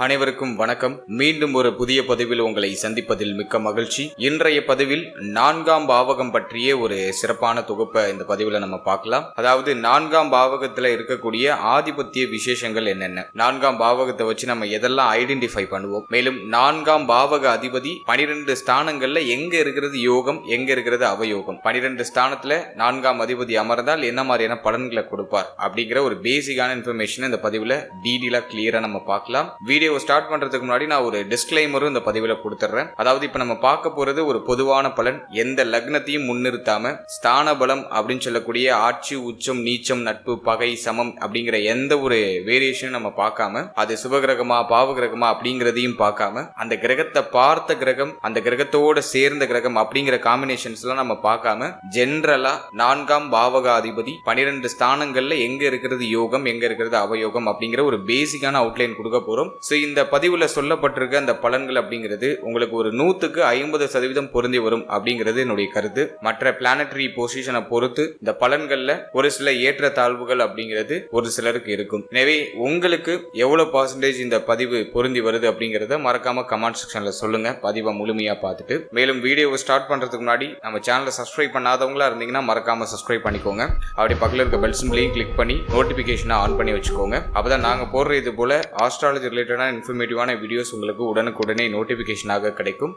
அனைவருக்கும் வணக்கம். மீண்டும் ஒரு புதிய பதிவில் உங்களை சந்திப்பதில் மிக்க மகிழ்ச்சி. இன்றைய பதிவில் 4ஆம் பாவகம் பற்றிய ஒரு சிறப்பான தொகுப்பை இந்த பதிவில் நம்ம பார்க்கலாம். அதாவது 4ஆம் பாவகத்தில் இருக்கக்கூடிய ஆதிபத்திய விசேஷங்கள் என்னென்ன, 4ஆம் பாவகத்தை வச்சு நம்ம எதெல்லாம் ஐடென்டிஃபை பண்ணுவோம், மேலும் 4ஆம் பாவக அதிபதி 12 ஸ்தானங்கள்ல எங்க இருக்கிறது யோகம், எங்க இருக்கிறது அவயோகம், 12 ஸ்தானத்துல 4ஆம் அதிபதி அமர்ந்தால் என்ன மாதிரியான பலன்களை கொடுப்பார் அப்படிங்கிற ஒரு பேசிக்கான இன்ஃபர்மேஷன் இந்த பதிவில் டீடெயிலா கிளியரா நம்ம பார்க்கலாம். வீடியோ ஸ்டார்ட் பண்றதுக்கு முன்னாடி நான் ஒரு டிஸ்க்ளைமரும் இந்த பதிவில் கொடுத்துறேன். அதாவது இப்ப நம்ம பார்க்க போறது ஒரு பொதுவான பலன், எந்த லக்னத்தையும் முன்னிறுத்தாம ஸ்தான பலம் அப்படின்னு சொல்லக்கூடிய ஆட்சி, உச்சம், நீச்சம், நட்பு, பகை, சமம் அப்படிங்கிற எந்த ஒரு வேரியேஷன் நம்ம பார்க்காம, அது சுபகிரகமா பாவகிரகமா அப்படிங்கிறதையும் பார்க்காம, அந்த கிரகத்தை பார்த்த கிரகம், அந்த கிரகத்தோட சேர்ந்த கிரகம் அப்படிங்கிற காம்பினேஷன்ஸ் எல்லாம் நம்ம பார்க்காம ஜென்ரலா 4ஆம் பாவக அதிபதி 12 ஸ்தானங்கள்ல எங்க இருக்கிறது யோகம், எங்க இருக்கிறது அவயோகம் அப்படிங்கிற ஒரு பேசிக்கான அவுட்லைன் கொடுக்க போறோம். இந்த பதிவுல சொல்லப்பட்டிருக்க அந்த பலன்கள் அப்படிங்கிறது உங்களுக்கு ஒரு 100க்கு 50% பொருந்தி வரும் அப்படிங்கிறது என்னுடைய கருத்து. மற்ற பிளானட்டரி பொசிஷனை பொறுத்து இந்த பலன்கள்ல ஒரு சில ஏற்ற தாழ்வுகள் அப்படிங்கிறது ஒரு சிலருக்கு இருக்கும். எனவே உங்களுக்கு எவ்வளவு பர்சன்டேஜ் இந்த பதிவு பொருந்தி வருது அப்படிங்கறத மறக்காம கமெண்ட் செக்ஷன்ல சொல்லுங்க, பதிவை முழுமையா பார்த்துட்டு. மேலும் வீடியோவை ஸ்டார்ட் பண்றதுக்கு முன்னாடி நம்ம சேனலை சப்ஸ்கிரைப் பண்ணாதவங்களா இருந்தீங்கன்னா மறக்காம சப்ஸ்கிரைப் பண்ணிக்கோங்க. அப்படி பக்கத்துல இருக்க பெல் சிம்பலையும் கிளிக் பண்ணி நோட்டிபிகேஷனை ஆன் பண்ணி வச்சுக்கோங்க. அப்பதான் நாங்க போடுற இது போல ஆஸ்ட்ராலஜி ரிலேட்டடான இன்ஃபர்மேட்டிவான வீடியோஸ் உங்களுக்கு உடனுக்குடனே நோட்டிபிகேஷனாக கிடைக்கும்.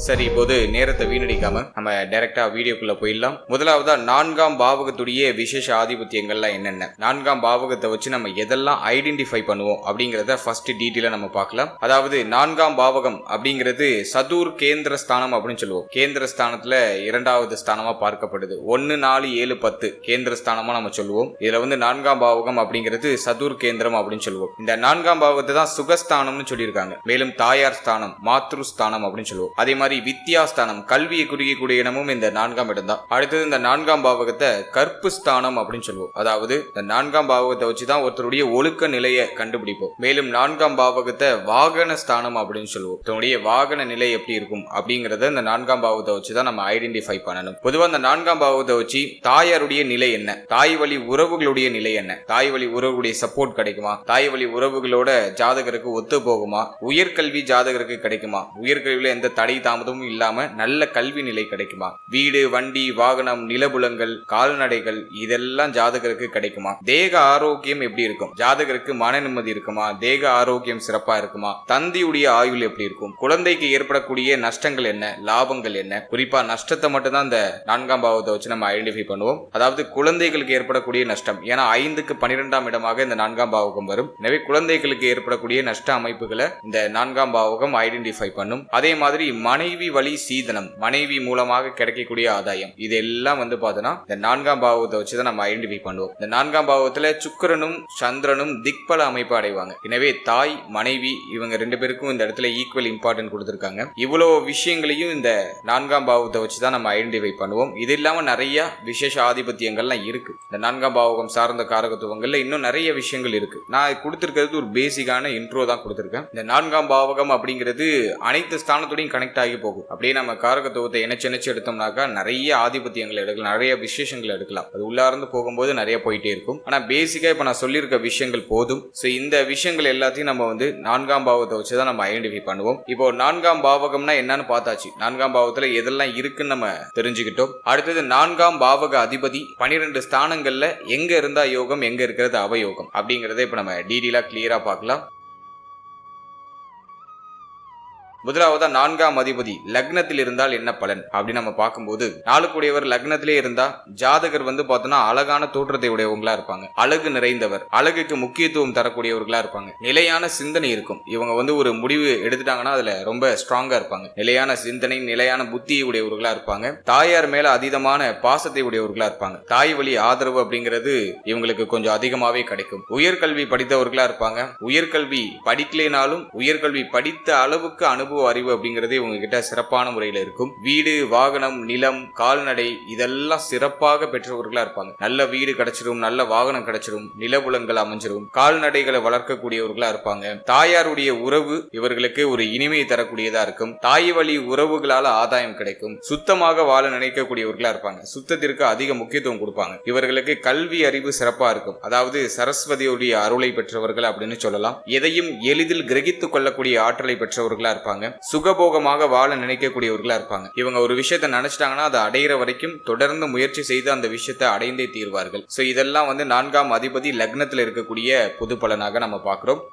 சரி, இப்போது நேரத்தை வீணடிக்காம நம்ம டைரக்டா வீடியோக்குள்ள போயிடலாம். முதலாவதா 4ஆம் பாவகத்துடைய விசேஷ ஆதிபத்தியங்கள்லாம் என்னென்ன, 4ஆம் பாவகத்தை வச்சு நம்ம எதெல்லாம் ஐடென்டிஃபை பண்ணுவோம் அப்படிங்கறத ஃபர்ஸ்ட் டீட்டெயிலா நம்ம பார்க்கலாம். அதாவது 4ஆம் பாவகம் அப்படிங்கிறது சதுர் கேந்திர ஸ்தானம் அப்படின்னு சொல்லுவோம். கேந்திர ஸ்தானத்துல 2வது ஸ்தானமா பார்க்கப்படுது. 1, 4, 7, 10 கேந்திர ஸ்தானமா நம்ம சொல்லுவோம். இதுல 4ஆம் பாவகம் அப்படிங்கிறது சதுர் கேந்திரம் அப்படின்னு சொல்லுவோம். இந்த 4ஆம் பாவகத்தை தான் சுகஸ்தானம்னு சொல்லியிருக்காங்க. மேலும் தாயார் ஸ்தானம், மாத்ரு ஸ்தானம் அப்படின்னு சொல்லுவோம். அதே மாதிரி வித்யாஸ்தானம், கல்வியை குறிக்கக்கூடிய இடமும் இந்த 4ஆம் இடம் தான். அடுத்தது இந்த 4ஆம் பாவகத்தை கற்பு ஸ்தானம் அப்படின்னு சொல்லுவோம். அதாவது இந்த 4ஆம் பாவகத்தை வச்சுதான் ஒருத்தருடைய ஒழுக்க நிலையை கண்டுபிடிப்போம். மேலும் 4ஆம் பாவகத்தை வாகன ஸ்தானம் அப்படின்னு சொல்லுவோம். தன்னுடைய வாகன நிலை எப்படி இருக்கும் அப்படிங்கறத இந்த 4ஆம் பாவகத்தை வச்சுதான் நம்ம ஐடென்டிஃபை பண்ணணும். பொதுவா இந்த 4ஆம் பாவகத்தை வச்சு தாயாருடைய நிலை என்ன, தாய் வழி உறவுகளுடைய நிலை என்ன, தாய் வழி உறவுகளுடைய சப்போர்ட் கிடைக்குமா, தாய் வழி உறவுகளோட ஜாதகருக்கு ஒத்து போகுமா, உயர்கல்வி ஜாதகருக்கு கிடைக்குமா, உயர்கல்வியில எந்த தடை தாமதமும் இல்லாம நல்ல கல்வி நிலை கிடைக்குமா, வீடு, வண்டி, வாகனம், நிலபுலங்கள், கால்நடைகள் இதெல்லாம் ஜாதகருக்கு கிடைக்குமா, தேக ஆரோக்கியம் எப்படி இருக்கும், ஜாதகருக்கு மன நிம்மதி இருக்குமா, தேக ஆரோக்கியம் சிறப்பா இருக்குமா, தந்தையுடைய ஆயுள் எப்படி இருக்கும், குழந்தைக்கு ஏற்படக்கூடிய நஷ்டங்கள் என்ன, லாபங்கள் என்ன. குறிப்பா நஷ்டத்தை மட்டும் தான் இந்த 4ஆம் பாவத்தை வச்சு நம்ம ஐடென்டிஃபை பண்ணுவோம். அதாவது குழந்தைகளுக்கு ஏற்படக்கூடிய நஷ்டம், ஏன்னா 5க்கு 12ஆம் இடமாக இந்த 4ஆம் பாவகம் வரும். எனவே குழந்தைகளுக்கு ஏற்படக்கூடிய நஷ்ட அமைப்புகளை இந்த 4ஆம் பாவகம் ஐடென்டிஃபை பண்ணும். அதே மாதிரி மனைவி வழி சீதனம், மனைவி மூலமாக கிடைக்கக்கூடிய ஆதாயம், இதெல்லாம் பார்த்தோன்னா இந்த 4ஆம் பாவத்தை வச்சுதான் நம்ம ஐடென்டிஃபை பண்ணுவோம். இந்த 4ஆம் பாவத்துல சுக்கிரனும் சந்திரனும் திக்பல அமைப்பு அடைவாங்க. எனவே தாய், மனைவி இவங்க 2 பேருக்கும் இந்த இடத்துல ஈக்குவல் இம்பார்ட்டன்ட் கொடுத்திருக்காங்க. இவ்வளவு விஷயங்களையும் இந்த 4ஆம் பாவத்தை வச்சுதான் நம்ம ஐடென்டிஃபை பண்ணுவோம். இது இல்லாம நிறைய விசேஷ ஆதிபத்தியங்கள்லாம் இருக்கு. இந்த 4ஆம் பாவகம் சார்ந்த காரகத்துவங்கள்ல இன்னும் நிறைய விஷயங்கள் இருக்கு. நான் கொடுத்திருக்கிறது ஒரு பேசிக்கான இன்ட்ரோ தான் கொடுத்திருக்கேன். இந்த 4ஆம் பாவகம் அப்படிங்கிறது அனைத்து ஸ்தானத்தோடையும் கனெக்ட் ஆகி போகும். அப்படியே நம்ம காரகத்துவத்தை இணைச்சு எடுத்தோம்னாக்கா நிறைய ஆதிபத்தியங்கள் எடுக்கலாம், நிறைய விசேஷங்கள் எடுக்கலாம். அது உள்ளார்ந்து போகும்போது நிறைய போயிட்டே இருக்கும். ஆனா பேசிக்கா இப்ப நான் சொல்லியிருக்க விஷயங்கள் போதும். இந்த விஷயங்கள் எல்லாத்தையும் நம்ம 4ஆம் பாவத்தை வச்சுதான் நம்ம ஐடென்டிஃபை பண்ணுவோம். இப்போ 4ஆம் பாவகம்னா என்னன்னு பார்த்தாச்சு, 4ஆம் பாவத்துல எதெல்லாம் இருக்குன்னு நம்ம தெரிஞ்சுக்கிட்டோம். அடுத்தது 4ஆம் பாவக அதிபதி 12 ஸ்தானங்கள்ல எங்க இருந்தா யோகம், எங்க இருக்கிறது அவயோகம் அப்படிங்கறத இப்ப நம்ம டீடெயிலா கிளியரா பார்க்கலாம். முதலாவதா 4ஆம் அதிபதி லக்னத்தில் இருந்தால் என்ன பலன் அப்படின்னு நம்ம பார்க்கும்போது, 4 கூடியவர் லக்னத்திலே இருந்தா ஜாதகர் பார்த்தோம்னா அழகான தோற்றத்தை உடையவங்களா இருப்பாங்க, அழகு நிறைந்தவர், அழகுக்கு முக்கியத்துவம் தரக்கூடியவர்களா இருப்பாங்க, நிலையான சிந்தனை இருக்கும். இவங்க ஒரு முடிவு எடுத்துட்டாங்கன்னா அதுல ரொம்ப ஸ்ட்ராங்கா இருப்பாங்க, நிலையான சிந்தனை, நிலையான புத்தியை உடையவர்களா இருப்பாங்க, தாயார் மேல அதீதமான பாசத்தை உடையவர்களா இருப்பாங்க, தாய் வழி ஆதரவு அப்படிங்கிறது இவங்களுக்கு கொஞ்சம் அதிகமாவே கிடைக்கும். உயர்கல்வி படித்தவர்களா இருப்பாங்க, உயர்கல்வி படிக்கலைனாலும் உயர்கல்வி படித்த அளவுக்கு அனுபவம் அனுபவ அறிவு அப்படிங்கிறது இவங்க கிட்ட சிறப்பான முறையில இருக்கும். வீடு, வாகனம், நிலம், கால்நடை இதெல்லாம் சிறப்பாக பெற்றவர்களா இருப்பாங்க. நல்ல வீடு கிடைச்சிரும், நல்ல வாகனம் கிடைச்சிரும், நிலபுலங்கள் அமைஞ்சிரும், கால்நடைகளை வளர்க்கக்கூடியவர்களா இருப்பாங்க. தாயாருடைய உறவு இவர்களுக்கு ஒரு இனிமையை தரக்கூடியதா இருக்கும். தாய் வழி உறவுகளால ஆதாயம் கிடைக்கும். சுத்தமாக வாழ நினைக்கக்கூடியவர்களா இருப்பாங்க. சுத்தத்திற்கு அதிக முக்கியத்துவம் கொடுப்பாங்க. இவர்களுக்கு கல்வி அறிவு சிறப்பா இருக்கும். அதாவது சரஸ்வதியுடைய அருளை பெற்றவர்கள் அப்படின்னு சொல்லலாம். எதையும் எளிதில் கிரகித்துக் கொள்ளக்கூடிய ஆற்றலை பெற்றவர்களா இருப்பாங்க. சுகபோகமாக வாழ நினைக்கக்கூடியவர்களா இருப்பாங்க. இவங்க ஒரு விஷயத்தை நினைச்சிட்டாங்கன்னா அதை அடையிற வரைக்கும் தொடர்ந்து முயற்சி செய்து அந்த விஷயத்தை அடைந்தே தீர்வார்கள். சோ இதெல்லாம் வந்து 4ஆம் அதிபதி லக்னத்தில் இருக்கக்கூடிய பொது பலனாக நம்ம பார்க்கிறோம்.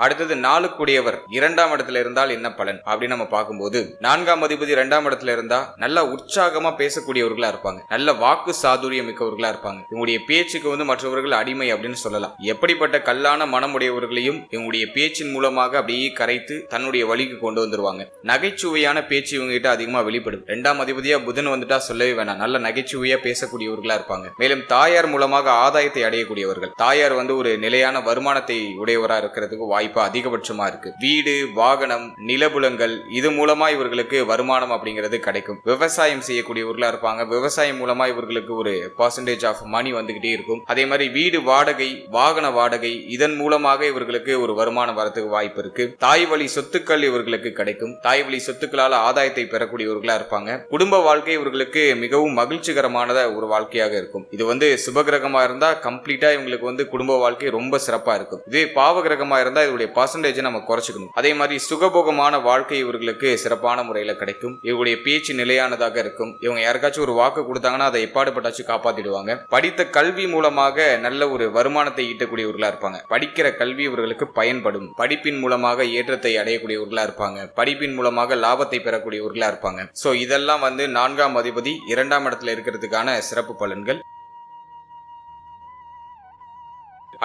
அடுத்தது 4க்குடையவர் 2ஆம் இடத்துல இருந்தால் என்ன பலன் அப்படின்னு நம்ம பார்க்கும்போது 4ஆம் அதிபதி 2ஆம் இடத்துல இருந்தா நல்ல உற்சாகமா பேசக்கூடியவர்களா இருப்பாங்க. நல்ல வாக்கு சாதுரியம் மிக்கவர்களா இருப்பாங்க. இவங்களுடைய பேச்சுக்கு வந்து மற்றவர்கள் அடிமை அப்படின்னு சொல்லலாம். எப்படிப்பட்ட கல்லான மனமுடையவர்களையும் இவங்களுடைய பேச்சின் மூலமாக அப்படியே கரைத்து தன்னுடைய வழிக்கு கொண்டு வந்துருவாங்க. நகைச்சுவையான பேச்சு இவங்க கிட்ட அதிகமா வெளிப்படும். 2ஆம் அதிபதியா புதன் வந்துட்டா சொல்லவே வேணாம். நல்ல நகைச்சுவையா பேசக்கூடியவர்களா இருப்பாங்க. மேலும் தாயார் மூலமாக ஆதாயத்தை அடையக்கூடியவர்கள். தாயார் வந்து ஒரு நிலையான வருமானத்தை உடையவரா இருக்கிறதுக்கு வாய்ப்பு அதிகபட்சமா இருக்கு. வீடு, வாகனம், நிலபுலங்கள் இது மூலமா இவர்களுக்கு வருமானம் அப்படிங்கிறது கிடைக்கும். விவசாயம் செய்யக்கூடியவர்களா இருப்பாங்க. விவசாயம் மூலமா இவர்களுக்கு ஒரு பர்சன்டேஜ் ஆஃப் மணி வந்துகிட்டே இருக்கும். அதே மாதிரி வீடு வாடகை, வாகன வாடகை இதன் மூலமாக இவர்களுக்கு ஒரு வருமானம் வரதுக்கு வாய்ப்பு இருக்கு. தாய் வழி சொத்துக்கள் இவர்களுக்கு கிடைக்கும். தாய் வழி சொத்துக்களால் ஆதாயத்தை பெறக்கூடியவர்களா இருப்பாங்க. குடும்ப வாழ்க்கை இவர்களுக்கு மிகவும் மகிழ்ச்சிகரமான ஒரு வாழ்க்கையாக இருக்கும். இது வந்து சுபகிரகமா இருந்தா கம்ப்ளீட்டா இவங்களுக்கு வந்து குடும்ப வாழ்க்கை ரொம்ப சிறப்பா இருக்கும். இதே பாவகிரகமா இருந்தா பர்சன்டேஜ் நம்ம குறைச்சிக்கணும். அதே மாதிரி சுகபோகமான வாழ்க்கை இவர்களுக்கு சிறப்பான முறையில கிடைக்கும். இவருடைய பேச்சு நிலையானதாக இருக்கும். இவங்க யாருக்காச்சும் ஒரு வாக்கு கொடுத்தாங்கன்னா அதை எப்பாடுபட்டாச்சு காப்பாத்திடுவாங்க. படித்த கல்வி மூலமாக நல்ல ஒரு வருமானத்தை ஈட்டக்கூடியவர்களா இருப்பாங்க. படிக்கிற கல்வி இவர்களுக்கு பயன்படும். படிப்பின் மூலமாக ஏற்றத்தை அடையக்கூடியவர்களா இருப்பாங்க. படிப்பின் மூலமாக லாபத்தை பெறக்கூடியவர்களா இருப்பாங்க. சோ இதெல்லாம் வந்து 4ஆம் அதிபதி 2ஆம் இடத்துல இருக்கிறதுக்கான சிறப்பு பலன்கள்.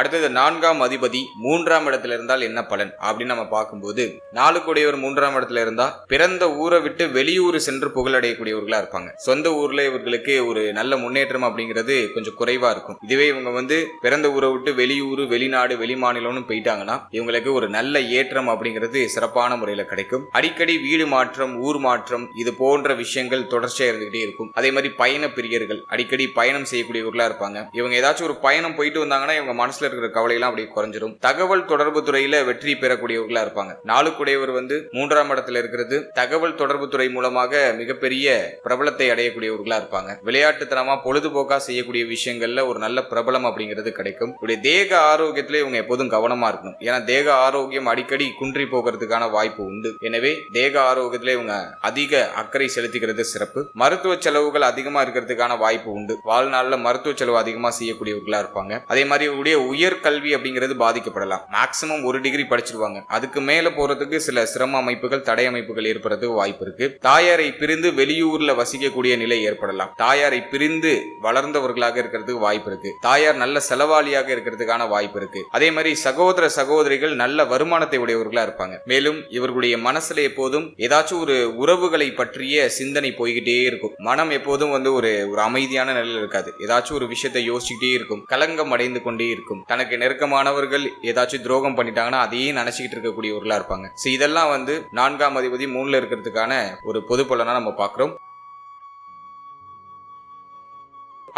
அடுத்தது 4ஆம் அதிபதி 3ஆம் இடத்துல இருந்தால் என்ன பலன் அப்படின்னு நம்ம பார்க்கும்போது 4க்குடையவர் 3ஆம் இடத்துல இருந்தா பிறந்த ஊரை விட்டு வெளியூர் சென்று புகழடையக்கூடியவர்களா இருப்பாங்க. சொந்த ஊர்ல இவர்களுக்கு ஒரு நல்ல முன்னேற்றம் அப்படிங்கிறது கொஞ்சம் குறைவா இருக்கும். இதுவே இவங்க வந்து பிறந்த ஊரை விட்டு வெளியூர், வெளிநாடு, வெளிமாநிலம்னு போயிட்டாங்கன்னா இவங்களுக்கு ஒரு நல்ல ஏற்றம் அப்படிங்கிறது சிறப்பான முறையில கிடைக்கும். அடிக்கடி வீடு மாற்றம், ஊர் மாற்றம் இது போன்ற விஷயங்கள் தொடர்ச்சியா இருந்துகிட்டே இருக்கும். அதே மாதிரி பயண பிரியர்கள் அடிக்கடி பயணம் செய்யக்கூடியவர்களா இருப்பாங்க. இவங்க ஏதாச்சும் ஒரு பயணம் போயிட்டு வந்தாங்கன்னா இவங்க மனசுல இருக்கிற கவலை எல்லாம் அப்படியே குறைஞ்சிரும். தகவல் தொடர்பு துறையில வெற்றி பெறக்கூடியவர்களா இருப்பாங்க. 4க்குடையவர் வந்து 3ஆம் இடத்துல இருக்கிறது தகவல் தொடர்பு துறை மூலமாக மிகப்பெரிய பிரபலத்தை அடையக்கூடியவர்களா இருப்பாங்க. விளையாட்டுத்தனமா பொழுதுபோக்கா செய்யக்கூடிய விஷயங்கள்ல ஒரு நல்ல பிரபலம் அப்படிங்கிறது கிடைக்கும். தேக ஆரோக்கியத்துல இவங்க எப்போதும் கவனமா இருக்கணும். ஏன்னா தேக ஆரோக்கியம் அடிக்கடி குன்றி போகிறதுக்கான வாய்ப்பு உண்டு. எனவே தேக ஆரோக்கியத்துல இவங்க அதிக அக்கறை செலுத்திக்கிறது சிறப்பு. மருத்துவ செலவுகள் அதிகமா இருக்கிறதுக்கான வாய்ப்பு உண்டு. வாழ்நாள்ல மருத்துவ செலவு அதிகமா செய்யக்கூடியவர்களா இருப்பாங்க. அதே மாதிரி இவருடைய உயர் கல்வி அப்படிங்கிறது பாதிக்கப்படலாம். மேக்சிமம் 1 டிகிரி படிச்சிருவாங்க. அதுக்கு மேல போறதுக்கு சில சிரம அமைப்புகள், தடை அமைப்புகள் ஏற்படுறதுக்கு வாய்ப்பு இருக்கு. தாயாரை பிரிந்து வெளியூர்ல வசிக்கக்கூடிய நிலை ஏற்படலாம். தாயாரை பிரிந்து வளர்ந்தவர்களாக இருக்கிறதுக்கு வாய்ப்பு இருக்கு. தாயார் நல்ல செலவாளியாக இருக்கிறதுக்கான வாய்ப்பு இருக்கு. அதே மாதிரி சகோதர சகோதரிகள் நல்ல வருமானத்தை உடையவர்களா இருப்பாங்க. மேலும் இவர்களுடைய மனசுல எப்போதும் ஏதாச்சும் ஒரு உறவுகளை பற்றிய சிந்தனை போய்கிட்டே இருக்கும். மனம் எப்போதும் வந்து ஒரு அமைதியான நிலையில் இருக்காது. ஏதாச்சும் ஒரு விஷயத்தை யோசிச்சுக்கிட்டே இருக்கும். கலங்கம் அடைந்து கொண்டே இருக்கும். தனக்கு நெருக்கமானவர்கள் ஏதாச்சும் துரோகம் பண்ணிட்டாங்கன்னா அதையே நினைச்சுக்கிட்டு இருக்கக்கூடியவர்களா இருப்பாங்க. இதெல்லாம் வந்து 4ஆம் அதிபதி 3ல இருக்கிறதுக்கான ஒரு பொது பலனா நம்ம பார்க்கிறோம்.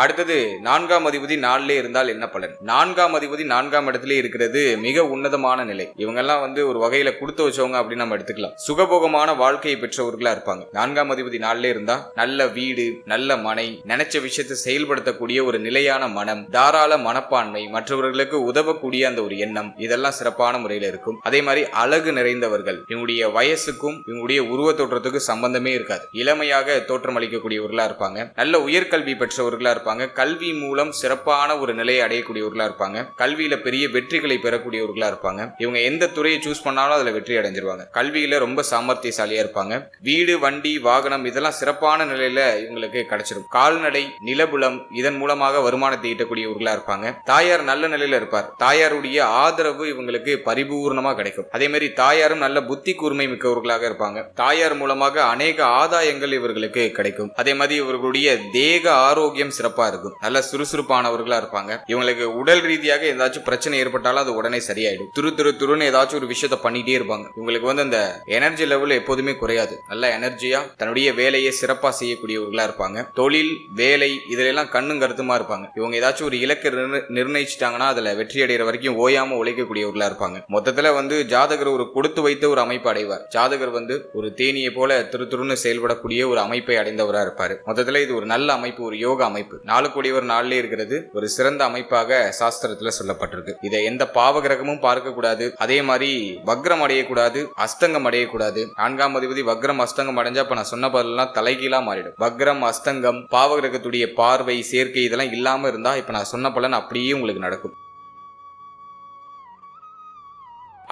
அடுத்தது 4ஆம் அதிபதி 4லே இருந்தால் என்ன பலன்? 4ஆம் அதிபதி 4ஆம் இடத்திலே இருக்கிறது மிக உன்னதமான நிலை. இவங்கெல்லாம் வந்து ஒரு வகையில கொடுத்து வச்சவங்க அப்படின்னு நம்ம எடுத்துக்கலாம். சுகபோகமான வாழ்க்கையை பெற்றவர்களா இருப்பாங்க. 4ஆம் அதிபதி 4லே இருந்தா நல்ல வீடு, நல்ல மனை, நினைச்ச விஷயத்தை செயல்படுத்தக்கூடிய ஒரு நிலையான மனம், தாராள மனப்பான்மை, மற்றவர்களுக்கு உதவக்கூடிய அந்த ஒரு எண்ணம் இதெல்லாம் சிறப்பான முறையில இருக்கும். அதே மாதிரி அழகு நிறைந்தவர்கள். இவங்களுடைய வயசுக்கும் இவங்களுடைய உருவ தோற்றத்துக்கும் சம்பந்தமே இருக்காது. இளமையாக தோற்றம் அளிக்கக்கூடியவர்களா இருப்பாங்க. நல்ல உயர்கல்வி பெற்றவர்களா இருப்பாங்க. கல்வி மூலம் சிறப்பான ஒரு நிலையை அடையக்கூடியவர்களா இருப்பாங்க. கல்வியில பெரிய வெற்றிகளை பெறக்கூடியவர்களா இருப்பாங்க. இவங்க எந்த துறையை சூஸ் பண்ணாலும் அதுல வெற்றி அடைஞ்சிருவாங்க. கல்வியில ரொம்ப சாமர்த்தியசாலியா இருப்பாங்க. வீடு, வண்டி, வாகனம் இதெல்லாம் சிறப்பான நிலையில இவங்களுக்கு கிடைச்சிடும். கால்நடை, நிலபுலம் இதன் மூலமாக வருமானத்தை ஈட்டக்கூடியவர்களா இருப்பாங்க. தாயார் நல்ல நிலையில இருப்பார். தாயாருடைய ஆதரவு இவங்களுக்கு பரிபூர்ணமா கிடைக்கும். அதே மாதிரி தாயாரும் நல்ல புத்தி கூர்மை மிக்கவர்களாக இருப்பாங்க. தாயார் மூலமாக அநேக ஆதாயங்கள் இவர்களுக்கு கிடைக்கும். அதே மாதிரி இவர்களுடைய தேக ஆரோக்கியம் சிறப்பாக சிறப்பா இருக்கும். நல்ல சுறுசுறுப்பானவர்களா இருப்பாங்க. இவங்களுக்கு உடல் ரீதியாக ஏதாச்சும் பிரச்சனை ஏற்பட்டாலும் அது உடனே சரியாயிடும். துருன்னு ஏதாச்சும் ஒரு விஷயத்த பண்ணிட்டே இருப்பாங்க. இவங்களுக்கு அந்த எனர்ஜி லெவல் எப்போதுமே குறையாது. நல்ல எனர்ஜியா தன்னுடைய வேலையை சிறப்பா செய்யக்கூடியவர்களா இருப்பாங்க. தொழில், வேலை இதெல்லாம் கண்ணும் கருத்துமா இருப்பாங்க. இவங்க ஏதாச்சும் ஒரு இலக்கை நிர்ணயிச்சிட்டாங்கன்னா அதுல வெற்றி அடைகிற வரைக்கும் ஓயாம உழைக்கக்கூடியவர்களா இருப்பாங்க. மொத்தத்துல ஜாதகர் ஒரு கொடுத்து வைத்த ஒரு அமைப்பு அடைவார். ஜாதகர் ஒரு தேனியை போல துருன்னு செயல்படக்கூடிய ஒரு அமைப்பை அடைந்தவரா இருப்பாரு. மொத்தத்துல இது ஒரு நல்ல அமைப்பு, ஒரு யோக அமைப்பு. 4 கோடியவர் 4லே இருக்கிறது ஒரு சிறந்த அமைப்பாக சாஸ்திரத்துல சொல்லப்பட்டிருக்கு. இதை எந்த பாவகிரகமும் பார்க்க கூடாது. அதே மாதிரி வக்ரம் அடையக்கூடாது, அஸ்தங்கம் அடையக்கூடாது. 4ஆம் அதிபதி வக்ரம் அஸ்தங்கம் அடைஞ்சா இப்ப நான் சொன்ன பதிலாம் தலைகீழா மாறிடும். வக்ரம், அஸ்தங்கம், பாவகிரகத்துடைய பார்வை, சேர்க்கை இதெல்லாம் இல்லாம இருந்தா இப்ப நான் சொன்ன பலன் அப்படியே உங்களுக்கு நடக்கும்.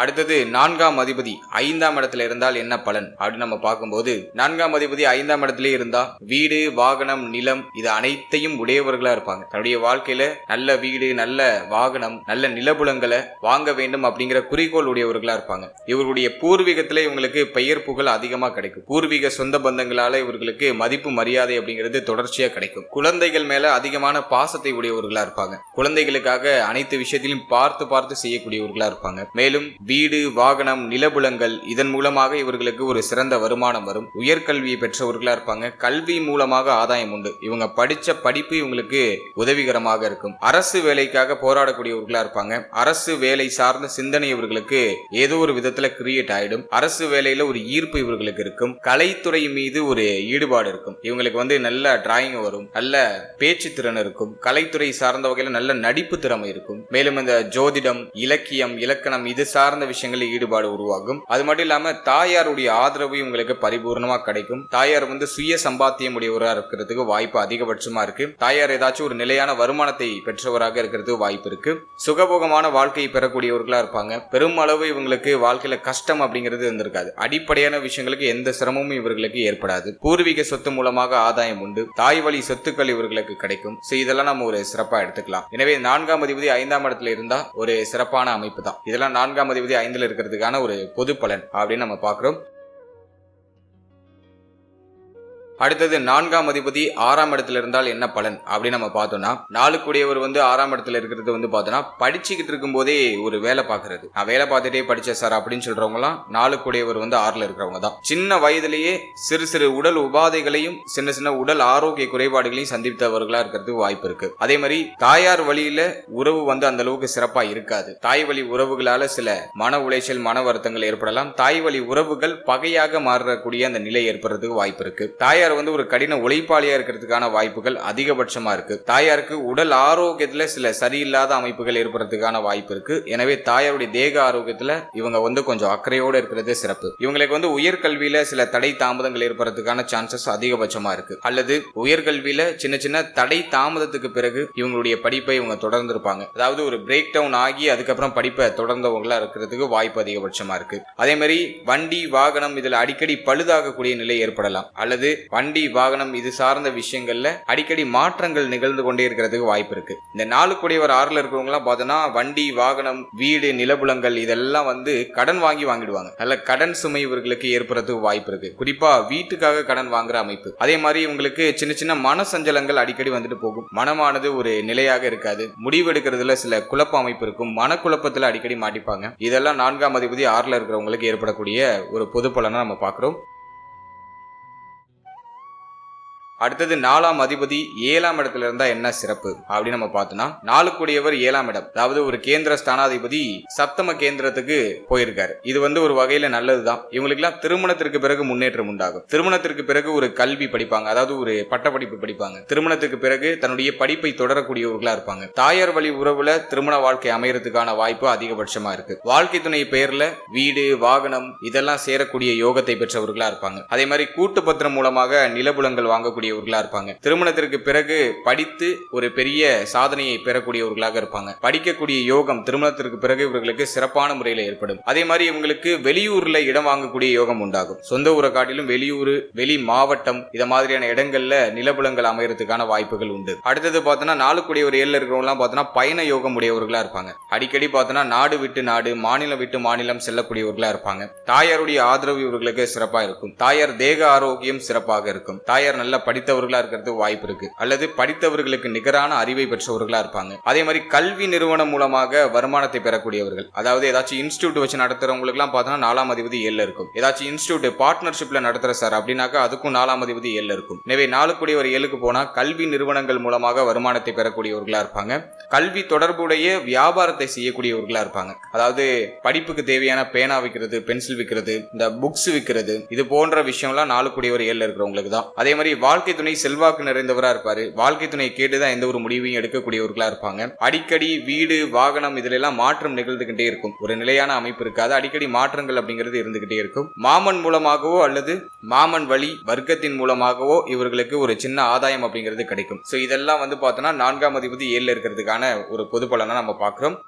அடுத்தது 4ஆம் அதிபதி 5ஆம் இடத்துல இருந்தால் என்ன பலன் அப்படின்னு நம்ம பார்க்கும்போது, 4ஆம் அதிபதி 5ஆம் இடத்துல இருந்தா வீடு, வாகனம், நிலம் இது அனைத்தையும் உடையவர்களா இருப்பாங்க. தன்னுடைய வாழ்க்கையில நல்ல வீடு, நல்ல வாகனம், நல்ல நிலபுலங்களை வாங்க வேண்டும் அப்படிங்கிற குறிக்கோள் உடையவர்களா இருப்பாங்க. இவர்களுடைய பூர்வீகத்துல இவங்களுக்கு பெயர் புகழ் அதிகமா கிடைக்கும். பூர்வீக சொந்த பந்தங்களால இவர்களுக்கு மதிப்பு, மரியாதை அப்படிங்கிறது தொடர்ச்சியா கிடைக்கும். குழந்தைகள் மேல அதிகமான பாசத்தை உடையவர்களா இருப்பாங்க. குழந்தைகளுக்காக அனைத்து விஷயத்திலும் பார்த்து செய்யக்கூடியவர்களா இருப்பாங்க. மேலும் வீடு, வாகனம், நிலபுலங்கள் இதன் மூலமாக இவர்களுக்கு ஒரு சிறந்த வருமானம் வரும். உயர்கல்வியை பெற்றவர்களா இருப்பாங்க. கல்வி மூலமாக ஆதாயம் உண்டு. இவங்க படிச்ச படிப்பு இவங்களுக்கு உதவிகரமாக இருக்கும். அரசு வேலைக்காக போராடக்கூடியவர்களா இருப்பாங்க. அரசு வேலை சார்ந்த சிந்தனை இவர்களுக்கு ஏதோ ஒரு விதத்துல கிரியேட் ஆயிடும். அரசு வேலையில ஒரு ஈர்ப்பு இவர்களுக்கு இருக்கும். கலைத்துறை மீது ஒரு ஈடுபாடு இருக்கும். இவங்களுக்கு நல்ல டிராயிங் வரும், நல்ல பேச்சு திறன் இருக்கும். கலைத்துறை சார்ந்த வகையில நல்ல நடிப்பு திறமை இருக்கும். மேலும் இந்த ஜோதிடம், இலக்கியம், இலக்கணம் இது சார்ந்த விஷயங்களில் ஈடுபாடு உருவாகும். அது மட்டும் இல்லாம தாயாருடைய ஆதரவு இவங்களுக்கு பரிபூர்ணமா கிடைக்கும். தாயார் சுய சம்பாத்தியம் உடையவராக இருக்கிறதுக்கு வாய்ப்பு அதிகபட்சமா இருக்கு. தாயார் ஏதாச்சும் ஒரு நிலையான வருமானத்தை பெற்றவராக இருக்கிறதுக்கு வாய்ப்பு இருக்கு. சுகபோகமான வாழ்க்கையை பெறக்கூடியவர்களா இருப்பாங்க. பெருமளவு இவங்களுக்கு வாழ்க்கையில கஷ்டம் அப்படிங்கிறது இருந்திருக்காது. அடிப்படையான விஷயங்களுக்கு எந்த சிரமமும் இவர்களுக்கு ஏற்படாது. பூர்வீக சொத்து மூலமாக ஆதாயம் உண்டு. தாய் வழி சொத்துக்கள் இவர்களுக்கு கிடைக்கும். இதெல்லாம் நம்ம ஒரு சிறப்பா எடுத்துக்கலாம். எனவே 4ஆம் அதிபதி 5ஆம் இடத்துல இருந்தா ஒரு சிறப்பான அமைப்பு தான். இதெல்லாம் 4ஆம் அதிபதி 5ல் இருக்கிறதுக்கான ஒரு பொது பலன் அப்படின்னு நம்ம பார்க்கிறோம். அடுத்தது 4ஆம் அதிபதி 6ஆம் இடத்துல இருந்தால் என்ன பலன் அப்படின்னு நம்ம பார்த்தோம்னா, 4 கூடியவர் 6ஆம் இடத்துல இருக்கிறது பார்த்தோம்னா படிச்சுக்கிட்டு இருக்கும் போதே ஒரு வேலை பார்க்கறது. நான் வேலை பார்த்துட்டே படிச்சேன் சார் அப்படின்னு சொல்றவங்கலாம் 4 கூடியவர் 6ல இருக்கிறவங்க தான். சின்ன வயதிலேயே சிறு உடல் உபாதைகளையும் சின்ன உடல் ஆரோக்கிய குறைபாடுகளையும் சந்தித்தவர்களா இருக்கிறதுக்கு வாய்ப்பு இருக்கு. அதே மாதிரி தாயார் வழியில உறவு அந்த அளவுக்கு சிறப்பா இருக்காது. தாய் வழி உறவுகளால சில மன உளைச்சல், மன வருத்தங்கள் ஏற்படலாம். தாய் வழி உறவுகள் பகையாக மாறக்கூடிய அந்த நிலை ஏற்படுறதுக்கு வாய்ப்பு இருக்கு. தாயார் ஒரு கடின உழைப்பாளியா இருக்கிறதுக்கான வாய்ப்புகள் அதிகபட்சமா இருக்கு. தாயாருக்கு உடல் ஆரோக்கியத்துல சில சரியில்லாத அமைப்புகள் ஏற்படுறதுக்கான வாய்ப்பு இருக்கு. எனவே தாயாருடைய தேக ஆரோக்கியத்துல இவங்க கொஞ்சம் அக்கறையோடு இருக்கிறது சிறப்பு. இவங்களுக்கு உயர்கல்வியில சில தடை தாமதங்கள் ஏற்படுறதுக்கான சான்சஸ் அதிகபட்சமா இருக்கு. அல்லது உயர்கல்வியில சின்ன தடை தாமதத்துக்கு பிறகு இவங்களுடைய படிப்பை இவங்க தொடர்ந்து இருப்பாங்க. அதாவது ஒரு பிரேக் டவுன் ஆகி அதுக்கப்புறம் படிப்பை தொடர்ந்தவங்களா இருக்கிறதுக்கு வாய்ப்பு அதிகபட்சமா இருக்கு. அதே மாதிரி வண்டி, வாகனம் இதுல அடிக்கடி பழுதாகக்கூடிய நிலை ஏற்படலாம். அல்லது வண்டி, வாகனம் இது சார்ந்த விஷயங்கள்ல அடிக்கடி மாற்றங்கள் நிகழ்ந்து கொண்டே இருக்கிறதுக்கு வாய்ப்பு இருக்கு. இந்த 4 கூடியவர் 6ல இருக்கிறவங்க எல்லாம் பார்த்தோம்னா வண்டி, வாகனம், வீடு, நிலபுலங்கள் இதெல்லாம் கடன் வாங்கிடுவாங்க. நல்ல கடன் சுமை இவர்களுக்கு ஏற்படுறதுக்கு வாய்ப்பு இருக்கு. குறிப்பா வீட்டுக்காக கடன் வாங்குற அமைப்பு. அதே மாதிரி இவங்களுக்கு சின்ன மன சஞ்சலங்கள் அடிக்கடி போகும். மனமானது ஒரு நிலையாக இருக்காது. முடிவெடுக்கிறதுல சில குழப்ப அமைப்பு இருக்கும். மனக்குழப்பத்துல அடிக்கடி மாட்டிப்பாங்க. இதெல்லாம் 4ஆம் அதிபதி 6ல இருக்கிறவங்களுக்கு ஏற்படக்கூடிய ஒரு பொது பலனா நம்ம பார்க்கிறோம். அடுத்தது 4ஆம் அதிபதி 7ஆம் இடத்துல இருந்தா என்ன சிறப்பு அப்படின்னு நம்ம பார்த்தோம்னா, 4 கூடியவர் 7ஆம் இடம், அதாவது ஒரு கேந்திர ஸ்தானாதிபதி சப்தம கேந்திரத்துக்கு போயிருக்காரு. இது ஒரு வகையில நல்லதுதான். இவங்களுக்கு எல்லாம் திருமணத்திற்கு பிறகு முன்னேற்றம் உண்டாகும். திருமணத்திற்கு பிறகு ஒரு கல்வி படிப்பாங்க, அதாவது ஒரு பட்டப்படிப்பு படிப்பாங்க. திருமணத்துக்கு பிறகு தன்னுடைய படிப்பை தொடரக்கூடியவர்களா இருப்பாங்க. தாயார் வழி உறவுல திருமண வாழ்க்கை அமையறதுக்கான வாய்ப்பு அதிகபட்சமா இருக்கு. வாழ்க்கை துணை பெயர்ல வீடு, வாகனம் இதெல்லாம் சேரக்கூடிய யோகத்தை பெற்றவர்களா இருப்பாங்க. அதே மாதிரி கூட்டு பத்திரம் மூலமாக நிலபுலங்கள் வாங்கக்கூடிய இருப்பாங்க. திருமணத்திற்கு பிறகு படித்து ஒரு பெரிய சாதனையை பெறக்கூடியவர்களாக இருப்பாங்க. படிக்கக்கூடிய யோகம் திருமணத்திற்கு பிறகு இவர்களுக்கு சிறப்பான முறையில் ஏற்படும். அதே மாதிரி இவங்களுக்கு வெளியூர்ல இடம் வாங்கக்கூடிய யோகம் உண்டாகும். சொந்த ஊரை காட்டிலும் வெளியூர், வெளி மாவட்டம் இத மாதிரியான இடங்கள்ல நிலபுலங்கள் அமையறதுக்கான வாய்ப்புகள் உண்டு. அடுத்தது பார்த்தோம்னா 4 கூடியவர் 7ல இருக்கிறவங்க பார்த்தோம்னா பயண யோகம் உடையவர்களா இருப்பாங்க. அடிக்கடி பார்த்தோம்னா நாடு விட்டு நாடு, மாநிலம் விட்டு மாநிலம் செல்லக்கூடியவர்களா இருப்பாங்க. தாயாருடைய ஆதரவு இவர்களுக்கு சிறப்பா இருக்கும். தாயார் தேக ஆரோக்கியம் சிறப்பாக இருக்கும். தாயார் நல்ல படித்தவர்களா இருக்கிறது வாய்ப்பு இருக்கு, அல்லது படித்தவர்களுக்கு நிகரான அறிவை பெற்றவர்களா இருப்பாங்க. அதே மாதிரி கல்வி நிறுவனம் மூலமாக வருமானத்தை பெறக்கூடியவர்கள், அதாவது ஏதாச்சும் இன்ஸ்டிடியூட் வச்சு நடத்துறவங்களுக்கு எல்லாம் பார்த்தோம்னா 4ஆம் அதிபதி 7ல இருக்கும். ஏதாச்சும் இன்ஸ்டிடியூட் பார்ட்னர்ஷிப்ல நடத்துற சார் அப்படின்னாக்கா அதுக்கும் 4ஆம் அதிபதி 7ல இருக்கும். எனவே 4 கூடியவர் 7க்கு போனா கல்வி நிறுவனங்கள் மூலமாக வருமானத்தை பெறக்கூடியவர்களா இருப்பாங்க. கல்வி தொடர்புடைய வியாபாரத்தை செய்யக்கூடியவர்களா இருப்பாங்க. அதாவது படிப்புக்கு தேவையான பேனா விற்கிறது, பென்சில் விற்கிறது, இந்த புக்ஸ் விற்கிறது, இது போன்ற விஷயம்லாம் 4 கூடியவர் 7ல இருக்கிறவங்களுக்கு தான். அதே மாதிரி வாழ்க்கை துணை செல்வாக்கு நிறைந்தவரா இருப்பாரு. வாழ்க்கை துணையை கேட்டுதான் எந்த ஒரு முடிவையும் எடுக்கக்கூடியவர்களா இருப்பாங்க. அடிக்கடி வீடு வாகனம் இதுல எல்லாம் மாற்றம் நிகழ்ந்துகிட்டே இருக்கும். ஒரு நிலையான அமைப்பு இருக்காது, அடிக்கடி மாற்றங்கள் அப்படிங்கிறது இருந்துகிட்டே இருக்கும். மாமன் மூலமாகவோ அல்லது மாமன் வழி வர்க்கத்தின் மூலமாகவோ இவர்களுக்கு ஒரு சின்ன ஆதாயம் அப்படிங்கிறது கிடைக்கும். சோ இதெல்லாம் வந்து பார்த்தோம்னா 4ஆம் அதிபதி 7ல இருக்கிறதுக்கான ஒரு பொது பலனை நம்ம பார்க்கிறோம்.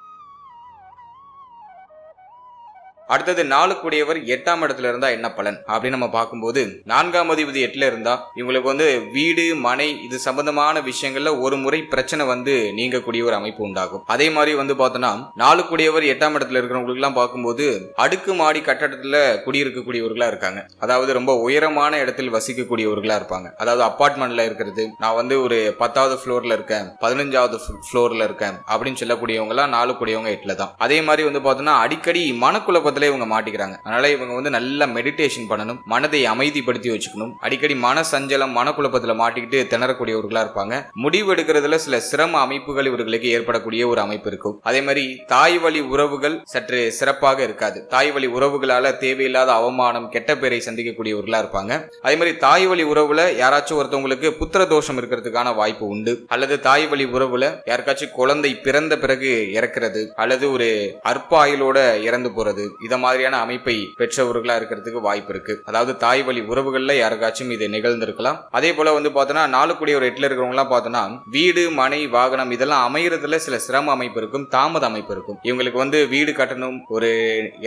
அடுத்தது 4 கூடியவர் 8ஆம் இடத்துல இருந்தா என்ன பலன் அப்படின்னு நம்ம பார்க்கும்போது, 4ஆம் அதிபதி 8ல இருந்தா இவங்களுக்கு வந்து வீடு மனை இது சம்பந்தமான விஷயங்கள்ல ஒரு முறை பிரச்சனை வந்து நீங்கக்கூடிய ஒரு அமைப்பு உண்டாகும். அதே மாதிரி வந்து பார்த்தோம்னா 4 கூடியவர் 8ஆம் இடத்துல இருக்கிறவங்களுக்கு எல்லாம் பார்க்கும்போது அடுக்குமாடி கட்டடத்துல குடியிருக்கக்கூடியவர்களா இருக்காங்க. அதாவது ரொம்ப உயரமான இடத்தில் வசிக்கக்கூடியவர்களா இருப்பாங்க. அதாவது அபார்ட்மெண்ட்ல இருக்கிறது, நான் வந்து ஒரு 10வது ஃப்ளோர்ல இருக்கேன், 15வது ஃப்ளோர்ல இருக்கேன் அப்படின்னு சொல்லக்கூடியவங்க எல்லாம் 4 கூடியவங்க 8ல தான். அதே மாதிரி வந்து பார்த்தோம்னா அடிக்கடி மனக்குழப்ப இவங்க மாட்டிக்கிறாங்க. அதனால இவங்க வந்து நல்லா மெடிடேஷன் பண்ணணும், மனதை அமைதிப்படுத்தி வச்சுக்கணும். அடிக்கடி மன சஞ்சலம் மனக்குழப்பத்துல மாட்டிக்கிட்டு திணறக்கூடியவர்களா இருப்பாங்க. முடிவு எடுக்கிறதுல சில சிரம அமைப்புகள் இவர்களுக்கு ஏற்படக்கூடிய ஒரு அமைப்பு இருக்கும். அதே மாதிரி தாய் வழி உறவுகள் சற்று சிறப்பாக இருக்காது. தாய் வழி உறவுகளால தேவையில்லாத அவமானம் கெட்ட பேரை சந்திக்கக்கூடியவர்களா இருப்பாங்க. அதே மாதிரி தாய் வழி உறவுல யாராச்சும் ஒருத்தவங்களுக்கு புத்திர தோஷம் இருக்கிறதுக்கான வாய்ப்பு உண்டு, அல்லது தாய் வழி உறவுல யாருக்காச்சும் குழந்தை பிறந்த பிறகு இறக்கிறது, அல்லது ஒரு அற்ப ஆயுளோட இறந்து போறது, இத மாதிரியான அமைப்பை பெற்றவர்களா இருக்கிறதுக்கு வாய்ப்பு இருக்கு. அதாவது தாய் வழி உறவுகள்ல யாருக்காச்சும் இது நிகழ்ந்திருக்கலாம். அதே போல வந்து பார்த்தோம்னா 4 கூடியவர் 8ல இருக்கிறவங்க எல்லாம் பார்த்தோம்னா வீடு மனை வாகனம் இதெல்லாம் அமையறதுல சில சிரம அமைப்பு இருக்கும், தாமத அமைப்பு இருக்கும். இவங்களுக்கு வந்து வீடு கட்டணும், ஒரு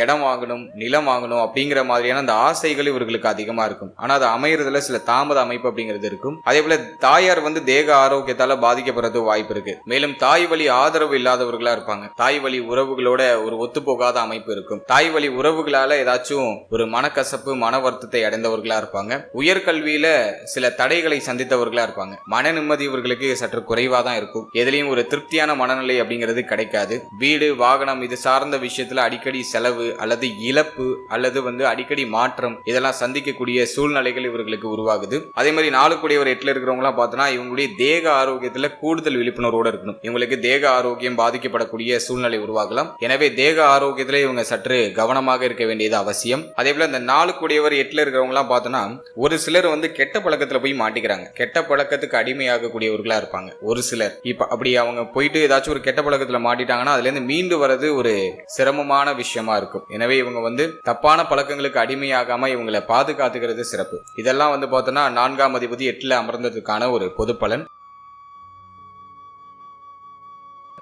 இடம் வாங்கணும், நிலம் வாங்கணும் அப்படிங்கிற மாதிரியான அந்த ஆசைகள் இவர்களுக்கு அதிகமா இருக்கும். ஆனா அது அமையறதுல சில தாமத அமைப்பு அப்படிங்கிறது இருக்கும். அதே போல தாயார் வந்து தேக ஆரோக்கியத்தால பாதிக்கப்படுறது வாய்ப்பு இருக்கு. மேலும் தாய் வழி ஆதரவு இல்லாதவர்களா இருப்பாங்க. தாய் வழி உறவுகளோட ஒரு ஒத்துப்போகாத அமைப்பு இருக்கும். தாய் வழி உறவுகளால ஏதாச்சும் ஒரு மனக்கசப்பு மன வருத்தத்தை அடைந்தவர்களா இருப்பாங்க. உயர்கல்வியில சில தடைகளை சந்தித்தவர்களா இருப்பாங்க. மன நிம்மதி இவர்களுக்கு சற்று குறைவா தான் இருக்கும். எதுலையும் ஒரு திருப்தியான மனநிலை அப்படிங்கிறது கிடைக்காது. வீடு வாகனம் இது சார்ந்த விஷயத்துல அடிக்கடி செலவு அல்லது இழப்பு அல்லது வந்து அடிக்கடி மாற்றம் இதெல்லாம் சந்திக்கக்கூடிய சூழ்நிலைகள் இவர்களுக்கு உருவாகுது. அதே மாதிரி 4 கூடியவர் 8ல இருக்கிறவங்க எல்லாம் பார்த்தோம்னா இவங்களுடைய தேக ஆரோக்கியத்துல கூடுதல் விழிப்புணர்வோட இருக்கணும். இவங்களுக்கு தேக ஆரோக்கியம் பாதிக்கப்படக்கூடிய சூழ்நிலை உருவாகலாம். எனவே தேக ஆரோக்கியத்துல இவங்க சற்று கவனமாக இருக்க வேண்டியது அவசியம். அதே போல இந்த 4 கூடியவர் 8ல இருக்கிறவங்க எல்லாம் பார்த்தோம்னா ஒரு சிலர் வந்து கெட்ட பழக்கத்துல போய் மாட்டிக்கிறாங்க. கெட்ட பழக்கத்துக்கு அடிமையாக கூடியவர்களா இருப்பாங்க ஒரு சிலர். இப்ப அப்படி அவங்க போயிட்டு ஏதாச்சும் ஒரு கெட்ட பழக்கத்துல மாட்டிட்டாங்கன்னா அதுல இருந்து மீண்டு வர்றது ஒரு சிரமமான விஷயமா இருக்கும். எனவே இவங்க வந்து தப்பான பழக்கங்களுக்கு அடிமையாகாம இவங்களை பாதுகாத்துக்கிறது சிறப்பு. இதெல்லாம் வந்து பார்த்தோம்னா 4ஆம் அதிபதி 8ல அமர்ந்ததுக்கான ஒரு பொது பலன்.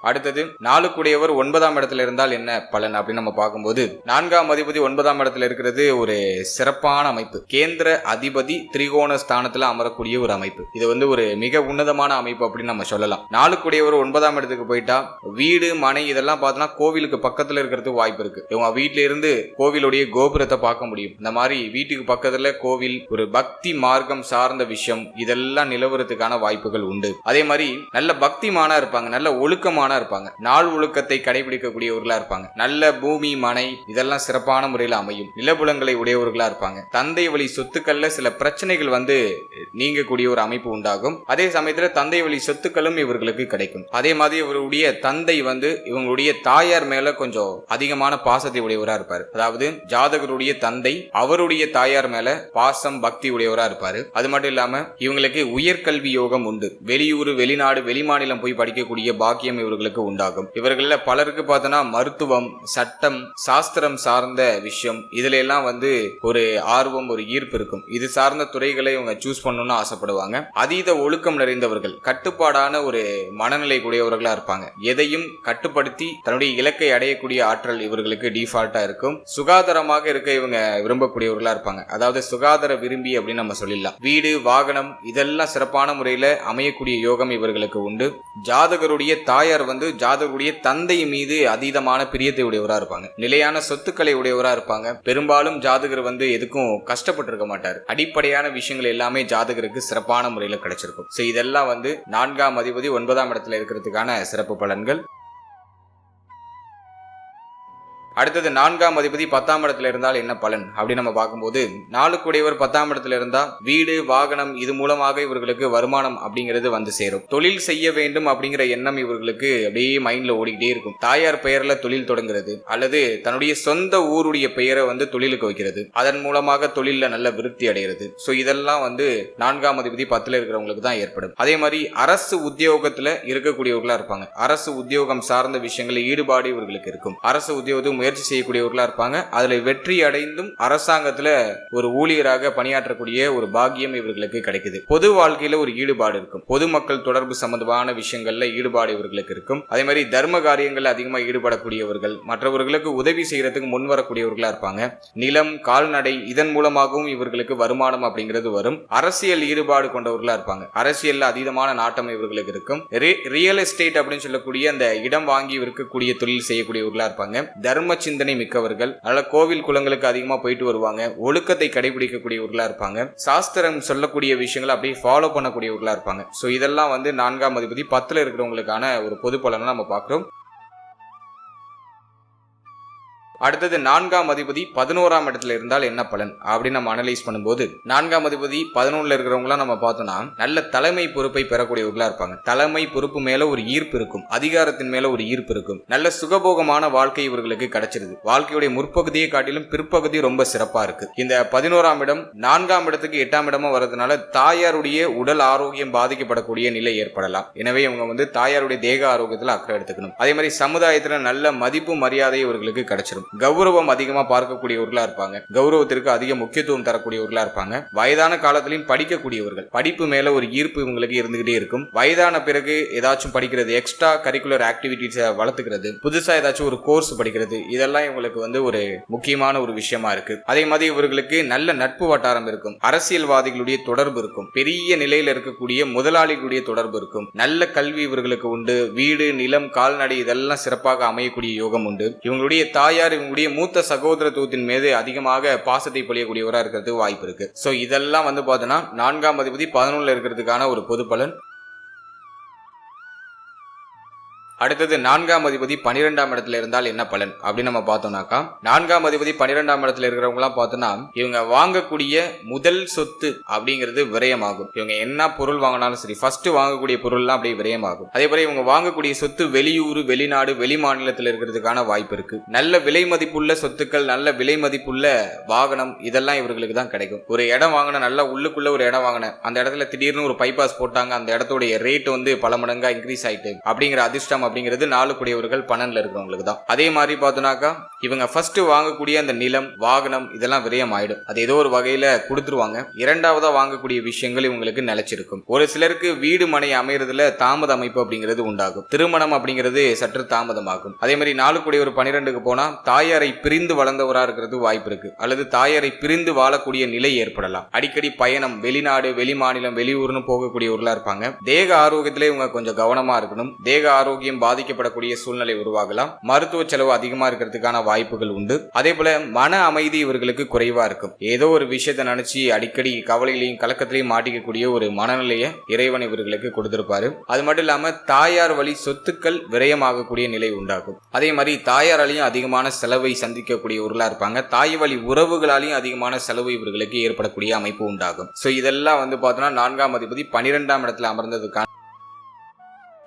அடுத்தது 4 கூடியவர் 9ஆம் இடத்துல இருந்தால் என்ன பலன் அப்படின்னு நம்ம பார்க்கும்போது, 4ஆம் அதிபதி 9ஆம் இடத்துல இருக்கிறது ஒரு சிறப்பான அமைப்பு. கேந்திர அதிபதி திரிகோண ஸ்தானத்துல அமரக்கூடிய ஒரு அமைப்பு. இது வந்து ஒரு மிக உன்னதமான அமைப்பு அப்படின்னு நம்ம சொல்லலாம். 4 கூடியவர் 9ஆம் இடத்துக்கு போயிட்டா வீடு மனை இதெல்லாம் பார்த்தோம்னா கோவிலுக்கு பக்கத்துல இருக்கிறதுக்கு வாய்ப்பு இருக்கு. இவங்க வீட்டுல இருந்து கோவிலுடைய கோபுரத்தை பார்க்க முடியும். இந்த மாதிரி வீட்டுக்கு பக்கத்துல கோவில், ஒரு பக்தி மார்க்கம் சார்ந்த விஷயம் இதெல்லாம் நிலவரத்துக்கான வாய்ப்புகள் உண்டு. அதே மாதிரி நல்ல பக்திமானா இருப்பாங்க, நல்ல ஒழுக்கமான இருப்பாங்க, நாள் ஒழுக்கத்தை கடைபிடிக்கக்கூடியவர்களா இருப்பாங்க. நல்ல பூமி மனை இதெல்லாம் சிறப்பான முறையில் அமையும். நிலபுலங்களை உடையவர்களா இருப்பாங்க. தந்தை வழி சொத்துக்கள்ல சில பிரச்சனைகள் வந்து நீங்கக்கூடிய ஒரு அமைப்பு உண்டாகும். அதே சமயத்துல தந்தை வழி சொத்துக்களும் இவர்களுக்கு கிடைக்கும். அதே மாதிரி இவருடைய தந்தை வந்து இவங்களுடைய தாயார் மேல கொஞ்சம் அதிகமான பாசத்தை உடையவரா இருப்பாரு. அதாவது ஜாதகருடைய தந்தை அவருடைய தாயார் மேல பாசம் பக்தி உடையவரா இருப்பாரு. அது மட்டும் இல்லாம இவங்களுக்கு உயர்கல்வி யோகம் உண்டு. வெளியூர் வெளிநாடு வெளிமாநிலம் போய் படிக்கக்கூடிய பாக்கியம் இவர்களுக்கு உண்டாகும். இவர்கள பலருக்கு பார்த்தோம்னா மருத்துவம் சட்டம் சாஸ்திரம் சார்ந்த விஷயம் இதுல எல்லாம் வந்து ஒரு ஆர்வம் ஒரு ஈர்ப்பு இருக்கும். இது சார்ந்த துறைகளை இவங்க சூஸ் பண்ணணும்னு ஆசைப்படுவாங்க. அதீத ஒழுக்கம் நிறைந்தவர்கள், கட்டுப்பாடான ஒரு மனநிலை கூடியவர்களா இருப்பாங்க. எதையும் கட்டுப்படுத்தி தன்னுடைய இலக்கை அடையக்கூடிய ஆற்றல் இவர்களுக்கு டிஃபால்ட்டா இருக்கும். சுகாதாரமாக இருக்க இவங்க விரும்பக்கூடியவர்களா இருப்பாங்க. அதாவது சுகாதார விரும்பி அப்படின்னு நம்ம சொல்லிடலாம். வீடு வாகனம் இதெல்லாம் சிறப்பான முறையில அமையக்கூடிய யோகம் இவர்களுக்கு உண்டு. ஜாதகருடைய தாயார் வந்து ஜாதகருடைய தந்தை மீது அதீதமான பிரியத்தை உடையவரா இருப்பாங்க. நிலையான சொத்துக்களை உடையவரா இருப்பாங்க. பெரும்பாலும் ஜாதகர் வந்து எதுக்கும் கஷ்டப்பட்டு இருக்க மாட்டார். அடிப்படையான விஷயங்கள் எல்லாமே ஜாதகருக்கு சிறப்பான முறையில் கிடைச்சிருக்கும். சோ இதெல்லாம் வந்து 4ஆம் அதிபதி 9ஆம் இடத்துல இருக்கிறதுக்கான சிறப்பு பலன்கள். அடுத்தது 4ஆம் அதிபதி 10ஆம் இடத்துல இருந்தால் என்ன பலன் அப்படின்னு நம்ம பார்க்கும்போது, 4 கூடியவர் 10ஆம் இடத்துல இருந்தா வீடு வாகனம் இது மூலமாக இவர்களுக்கு வருமானம் அப்படிங்கிறது வந்து சேரும். தொழில் செய்ய வேண்டும் அப்படிங்கிற எண்ணம் இவர்களுக்கு அப்படியே மைண்ட்ல ஓடிக்கிட்டே இருக்கும். தாயார் பெயர்ல தொழில் தொடங்குறது அல்லது தன்னுடைய சொந்த ஊருடைய பெயரை வந்து தொழிலுக்கு வைக்கிறது, அதன் மூலமாக தொழில நல்ல விருத்தி அடைகிறது. சோ இதெல்லாம் வந்து 4ஆம் அதிபதி 10ல இருக்கிறவங்களுக்கு தான் ஏற்படும். அதே மாதிரி அரசு உத்தியோகத்துல இருக்கக்கூடியவர்களா இருப்பாங்க. அரசு உத்தியோகம் சார்ந்த விஷயங்களில் ஈடுபாடு இவர்களுக்கு இருக்கும். அரசு உத்தியோகத்துக்கு முயற்சி செய்யக்கூடியவர்களா இருப்பாங்க. அதுல வெற்றி அடைந்தும் அரசாங்கத்துல ஒரு ஊழியராக பணியாற்றக்கூடிய ஒரு பாக்கியம் இவர்களுக்கு கிடைக்குது. பொது வாழ்க்கையில ஒரு ஈடுபாடு இருக்கும். பொதுமக்கள் தொடர்பு சம்பந்தமான விஷயங்கள்ல ஈடுபாடு இவர்களுக்கு இருக்கும். அதே மாதிரி தர்ம காரியங்கள்ல அதிகமா ஈடுபடக்கூடியவர்கள், மற்றவர்களுக்கு உதவி செய்யறதுக்கு முன் வரக்கூடியவர்களா இருப்பாங்க. நிலம் கால்நடை இதன் மூலமாகவும் இவர்களுக்கு வருமானம் அப்படிங்கிறது வரும். அரசியல் ஈடுபாடு கொண்டவர்களா இருப்பாங்க. அரசியல்ல அதீதமான நாட்டம் இவர்களுக்கு இருக்கும். ரியல் எஸ்டேட் அப்படின்னு சொல்லக்கூடிய அந்த இடம் வாங்கி விற்கக்கூடிய தொழில் செய்யக்கூடியவர்களா இருப்பாங்க. தர்ம சிந்தனை மிக்கவர்கள், நல்ல கோவில் குளங்களுக்கு அதிகமா போயிட்டு வருவாங்க. ஒழுக்கத்தை கடைபிடிக்கக்கூடியவர்களா இருப்பாங்க. சாஸ்திரம் சொல்லக்கூடிய விஷயங்களை அப்படியே ஃபாலோ பண்ணக்கூடியவர்களா இருப்பாங்க. சோ இதெல்லாம் வந்து 4ஆம் அதிபதி 10ல இருக்கிறவங்களுக்கான ஒரு பொது பலனை நம்ம பார்க்கிறோம். அடுத்தது 4ஆம் அதிபதி 11ஆம் இடத்துல இருந்தால் என்ன பலன் அப்படின்னு நம்ம அனலைஸ் பண்ணும்போது, 4ஆம் அதிபதி 11ல இருக்கிறவங்களாம் நம்ம பார்த்தோம்னா நல்ல தலைமை பொறுப்பை பெறக்கூடியவர்களா இருப்பாங்க. தலைமை பொறுப்பு மேல ஒரு ஈர்ப்பு இருக்கும். அதிகாரத்தின் மேல ஒரு ஈர்ப்பு இருக்கும். நல்ல சுகபோகமான வாழ்க்கை இவர்களுக்கு கிடைச்சிருது. வாழ்க்கையுடைய முற்பகுதியை காட்டிலும் பிற்பகுதி ரொம்ப சிறப்பா இருக்கு. இந்த 11ஆம் இடம் 4ஆம் இடத்துக்கு 8ஆம் இடமா வர்றதுனால தாயாருடைய உடல் ஆரோக்கியம் பாதிக்கப்படக்கூடிய நிலை ஏற்படலாம். எனவே இவங்க வந்து தாயாருடைய தேக ஆரோக்கியத்துல அக்கறை எடுத்துக்கணும். அதே மாதிரி சமுதாயத்துல நல்ல மதிப்பு மரியாதை இவர்களுக்கு கிடைச்சிடும். கௌரவம் அதிகமா பார்க்கக்கூடியவர்களா இருப்பாங்க. கௌரவத்திற்கு அதிக முக்கியத்துவம் தரக்கூடியவர்களா இருப்பாங்க. வயதான காலத்திலையும் படிக்கக்கூடியவர்கள். படிப்பு மேல ஒரு ஈர்ப்பு இவங்களுக்கு இருந்துகிட்டே இருக்கும். வயதான பிறகு ஏதாச்சும் படிக்கிறது, எக்ஸ்ட்ரா கரிக்குலர் ஆக்டிவிட்டிஸை வளர்த்துக்கிறது, புதுசா ஏதாச்சும் ஒரு கோர்ஸ் படிக்கிறது, இதெல்லாம் இவங்களுக்கு வந்து ஒரு முக்கியமான ஒரு விஷயமா இருக்கு. அதே மாதிரி இவர்களுக்கு நல்ல நட்பு வட்டாரம் இருக்கும். அரசியல்வாதிகளுடைய தொடர்பு இருக்கும். பெரிய நிலையில இருக்கக்கூடிய முதலாளிகளுடைய தொடர்பு இருக்கும். நல்ல கல்வி இவர்களுக்கு உண்டு. வீடு நிலம் கால்நடை இதெல்லாம் சிறப்பாக அமையக்கூடிய யோகம் உண்டு. இவங்களுடைய தாயார் இவங்களுடைய மூத்த சகோதரத்துவத்தின் மீது அதிகமாக பாசத்தை பொழியக்கூடியவராக இருக்கிறது வாய்ப்பு இருக்கு. சோ இதெல்லாம் வந்து பார்த்தோன்னா 4ஆம் அதிபதி 11ல இருக்கிறதுக்கான ஒரு பொது பலன். அடுத்தது 4ஆம் அதிபதி 12ஆம் இடத்துல இருந்தால் என்ன பலன் அப்படின்னு நம்ம பார்த்தோம்னாக்கா, 4ஆம் அதிபதி 12ஆம் இடத்துல இருக்கிறவங்களாம் பார்த்தோம்னா இவங்க வாங்கக்கூடிய முதல் சொத்து அப்படிங்கிறது விரயமாகும். இவங்க என்ன பொருள் வாங்கினாலும் சரி, ஃபர்ஸ்ட் வாங்கக்கூடிய பொருள்லாம் அப்படியே விரயமாகும். அதே போல இவங்க வாங்கக்கூடிய சொத்து வெளியூர் வெளிநாடு வெளி மாநிலத்தில் இருக்கிறதுக்கான வாய்ப்பு இருக்கு. நல்ல விலை மதிப்புள்ள சொத்துக்கள், நல்ல விலை மதிப்புள்ள வாகனம் இதெல்லாம் இவர்களுக்கு தான் கிடைக்கும். ஒரு இடம் வாங்கின, நல்ல உள்ளுக்குள்ள ஒரு இடம் வாங்கின, அந்த இடத்துல திடீர்னு ஒரு பைபாஸ் போட்டாங்க, அந்த இடத்துடைய ரேட் வந்து பல மடங்கா இன்க்ரீஸ் ஆயிட்டு அப்படிங்கிற அதிர்ஷ்டம் அப்படிங்கிறது 4 கூடியவர்கள் 12ல இருக்கிறவங்களுக்கு தான். அதே மாதிரி பார்த்தோம்னாக்கா இவங்க ஃபர்ஸ்ட் வாங்கக்கூடிய அந்த நிலம் வாகனம் இதெல்லாம் விரயம் ஆயிடும். அது ஏதோ ஒரு வகையில கொடுத்துருவாங்க. இரண்டாவதா வாங்கக்கூடிய விஷயங்கள் இவங்களுக்கு நிலைச்சிருக்கும். ஒரு சிலருக்கு வீடு மனை அமைறதுல தாமத அமைப்பு அப்படிங்கிறது உண்டாகும். திருமணம் அப்படிங்கிறது சற்று தாமதமாகும். அதே மாதிரி 4 கூடியவர் 12க்கு போனா தாயாரை பிரிந்து வளர்ந்தவரா இருக்கிறது வாய்ப்பு இருக்கு. அல்லது தாயாரை பிரிந்து வாழக்கூடிய நிலை ஏற்படலாம். அடிக்கடி பயணம், வெளிநாடு வெளி மாநிலம் வெளியூர்னு போகக்கூடியவர்களா இருப்பாங்க. தேக ஆரோக்கியத்திலே இவங்க கொஞ்சம் கவனமா இருக்கணும். தேக ஆரோக்கியம் பாதிக்கப்படக்கூடிய சூழ்நிலை உருவாகலாம். மருத்துவ செலவு அதிகமா இருக்கிறதுக்கான வாய்ப்புகள் உண்டு. அதே போல மன அமைதி இவர்களுக்கு குறைவா இருக்கும். ஏதோ ஒரு விஷயத்தை நினைச்சு அடிக்கடி கவலையிலையும் கலக்கத்திலையும் மாட்டிக்கக்கூடிய ஒரு மனநிலையை இறைவன் இவர்களுக்கு கொடுத்திருப்பாரு. அது மட்டும் இல்லாம தாயார் வழி சொத்துக்கள் விரயமாகக்கூடிய நிலை உண்டாகும். அதே மாதிரி தாயாராலையும் அதிகமான செலவை சந்திக்கக்கூடியவர்களா இருப்பாங்க. தாய் வழி உறவுகளாலையும் அதிகமான செலவு இவர்களுக்கு ஏற்படக்கூடிய அமைப்பு உண்டாகும். சோ இதெல்லாம் வந்து பார்த்தோம்னா 4ஆம் அதிபதி 12ஆம் இடத்துல அமர்ந்ததுக்கான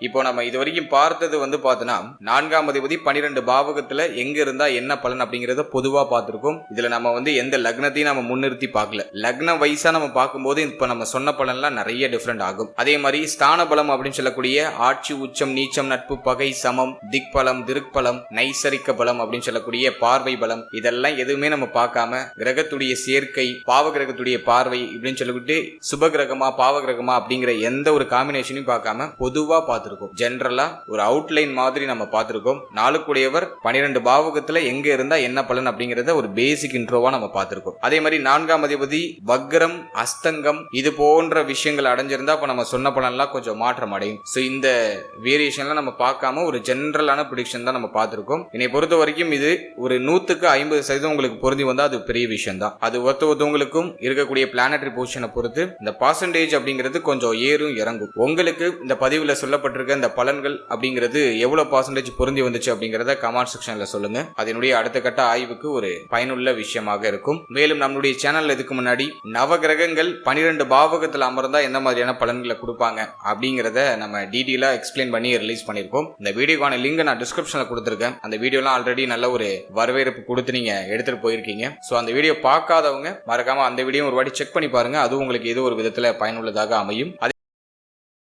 இப்போ நம்ம இது வரைக்கும் பார்த்தது வந்து பார்த்தோன்னா 4ஆம் அதிபதி 12 பாவகத்துல எங்க இருந்தா என்ன பலன் அப்படிங்கறத பொதுவா பார்த்திருக்கோம். இதுல நம்ம வந்து எந்த லக்னத்தையும் நம்ம முன்னிறுத்தி பார்க்கல. லக்ன வைஸா நம்ம பார்க்கும்போது இப்ப நம்ம சொன்ன பலன்லாம் நிறைய டிஃபரெண்ட் ஆகும். அதே மாதிரி ஸ்தான பலம் அப்படின்னு சொல்லக்கூடிய ஆட்சி உச்சம் நீச்சம் நட்பு பகை சமம் திக் பலம் திருக் பலம் நைசரிக்க பலம் அப்படின்னு சொல்லக்கூடிய பார்வை பலம் இதெல்லாம் எதுவுமே நம்ம பார்க்காம கிரகத்துடைய சேர்க்கை பாவ கிரகத்துடைய பார்வை இப்படின்னு சொல்லிவிட்டு சுப கிரகமா பாவ கிரகமா அப்படிங்கிற எந்த ஒரு காம்பினேஷனையும் பார்க்காம பொதுவா பார்த்து பார்த்திருக்கோம். ஜெனரலா ஒரு அவுட்லைன் மாதிரி நம்ம பார்த்திருக்கோம். நாளுக்குடையவர் 12 பாவகத்துல எங்க இருந்தா என்ன பலன் அப்படிங்கறத ஒரு பேசிக் இன்ட்ரோவா நம்ம பார்த்திருக்கோம். அதே மாதிரி 4ஆம் அதிபதி வக்ரம், அஸ்தங்கம் இது போன்ற விஷயங்கள் அடைஞ்சிருந்தா அப்ப நம்ம சொன்ன பலன்லாம் கொஞ்சம் மாற்றம் அடையும். சோ இந்த வேரியேஷன்லாம் நம்ம பார்க்காம ஒரு ஜெனரலான ப்ரெடிக்ஷன் தான் நம்ம பார்த்திருக்கோம். என்னை பொறுத்த வரைக்கும் இது ஒரு 100க்கு 50% உங்களுக்கு பொருந்தி வந்தா அது பெரிய விஷயம் தான். அது ஒருத்தவங்களுக்கும் இருக்கக்கூடிய பிளானட்டரி பொசிஷனை பொறுத்து இந்த பர்சன்டேஜ் அப்படிங்கிறது கொஞ்சம் ஏறும் இறங்கும். உங்களுக்கு இந்த பதிவுல சொல்லப்பட்டிருக்க இந்த பலன்கள் அப்படிங்கிறது எவ்வளவு பர்சன்டேஜ் பொருந்தி வந்துச்சு அப்படிங்கறத கமெண்ட் செக்ஷன்ல சொல்லுங்க. அதனுடைய அடுத்த கட்ட ஆய்வுக்கு ஒரு பயனுள்ள விஷயமாக இருக்கும். மேலும் நம்மளுடைய சேனல்ல இதுக்கு முன்னாடி நவகிரகங்கள் 12 பாவகத்தில் அமர்ந்தா எந்த மாதிரியான பலன்களை கொடுப்பாங்க அப்படிங்கறத நம்ம டீடைலா எக்ஸ்பிளைன் பண்ணி ரிலீஸ் பண்ணிருக்கோம். இந்த வீடியோக்கான லிங்க் நான் டிஸ்கிரிப்ஷன்ல கொடுத்திருக்கேன். அந்த வீடியோலாம் ஆல்ரெடி நல்ல ஒரு வரவேற்பு கொடுத்து நீங்க எடுத்துட்டு போயிருக்கீங்க. சோ அந்த வீடியோ பார்க்காதவங்க மறக்காம அந்த வீடியோ ஒரு வாட்டி செக் பண்ணி பாருங்க. அது உங்களுக்கு ஏதோ ஒரு விதத்துல பயனுள்ளதாக அமையும்.